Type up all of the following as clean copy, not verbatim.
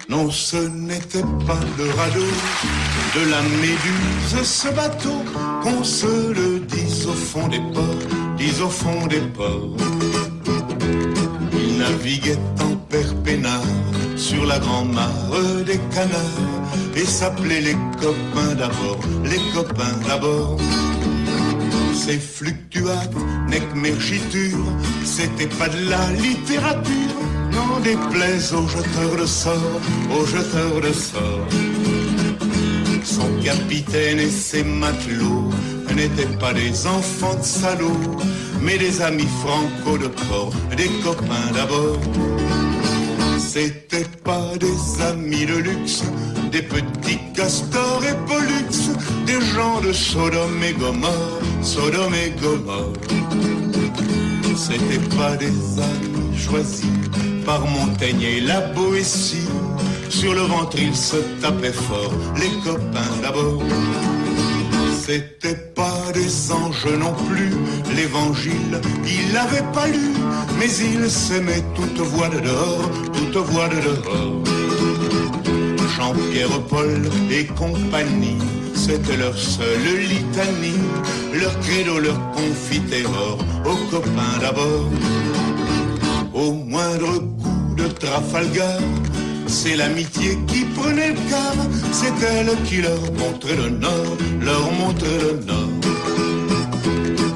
Non, ce n'était pas le radeau de la Méduse, ce bateau, qu'on se le dise au fond des ports, dise au fond des ports. Il naviguait en père peinard sur la grand-mare des canards et s'appelait les copains d'abord, les copains d'abord. Ces fluctuates, nec mergiture, c'était pas de la littérature, n'en déplaise aux jeteurs de sorts, aux jeteurs de sorts. Son capitaine et ses matelots n'étaient pas des enfants de salauds, mais des amis franco de port, des copains d'abord. C'étaient pas des amis de luxe, des petits castors et pollux, des gens de Sodome et Gomorre, Sodome et Gomorre. C'étaient pas des amis choisis par Montaigne et la Boétie, sur le ventre ils se tapaient fort, les copains d'abord. C'étaient pas des anges non plus, l'évangile, ils l'avaient pas lu, mais ils s'aimaient toute voix de dehors, toute voix de dehors. Jean-Pierre, Paul et compagnie, c'était leur seule litanie, leur credo, leur confiterore, aux copains d'abord. Au moindre coup de Trafalgar, c'est l'amitié qui prenait le quart, c'est elle qui leur montrait le nord, leur montrait le nord.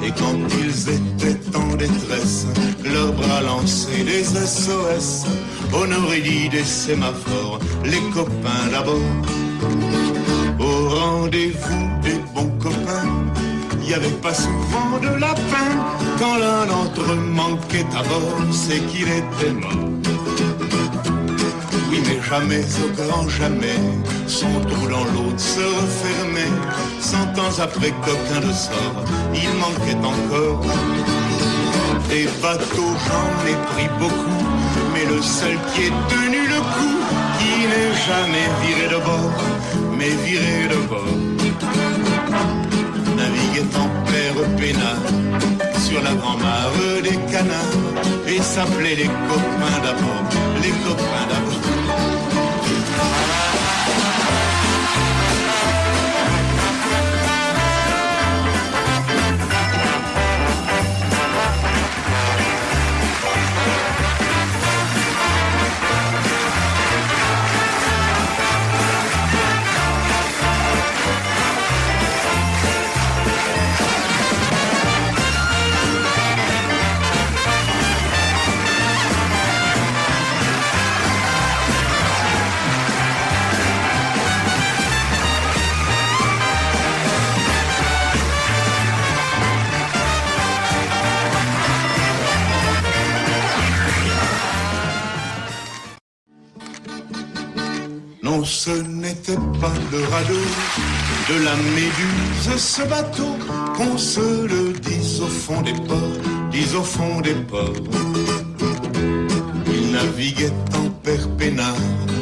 Et quand ils étaient en détresse, leurs bras lançaient des SOS, on aurait dit des sémaphores, les copains d'abord. Au rendez-vous des bons copains, il n'y avait pas souvent de lapin, quand l'un d'entre eux manquait à bord, c'est qu'il était mort. Oui, mais jamais, au grand jamais, son trou dans l'autre se refermait. 100 ans après, coquin de sort, il manquait encore. Des bateaux, j'en ai pris beaucoup, mais le seul qui ait tenu le coup, qui n'est jamais viré de bord, mais viré de bord, naviguait en père peinard sur la grand-mare des canards et s'appelait les copains d'abord, les copains d'abord. Non, ce n'était pas le radeau de la Méduse, ce bateau, qu'on se le dise au fond des ports, dise au fond des ports. Il naviguait en père peinard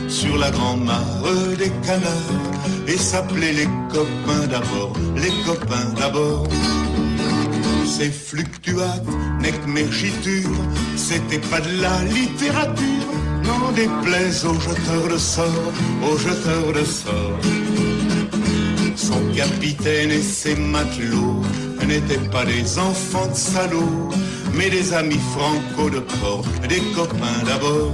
sur la grand-mare des canards et s'appelait les copains d'abord, les copains d'abord. Ces fluctuates, nec mergiture, c'était pas de la littérature, n'en déplaise aux jeteurs de sorts, aux jeteurs de sorts. Son capitaine et ses matelots n'étaient pas des enfants de salauds, mais des amis franco de port, des copains d'abord.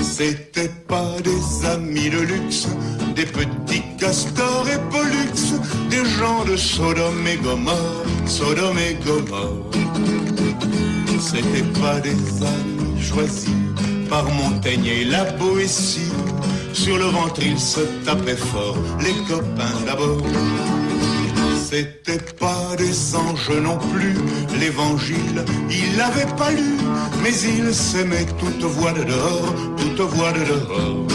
C'étaient pas des amis de luxe, des petits castors et pollux, des gens de Sodome et Gomorre, Sodome et Gomorre. C'étaient pas des amis choisis par Montaigne et la Boétie, sur le ventre ils se tapaient fort, les copains d'abord. C'étaient pas des anges non plus, l'évangile, ils l'avaient pas lu, mais ils s'aimaient toute voix de dehors, toute voix de dehors.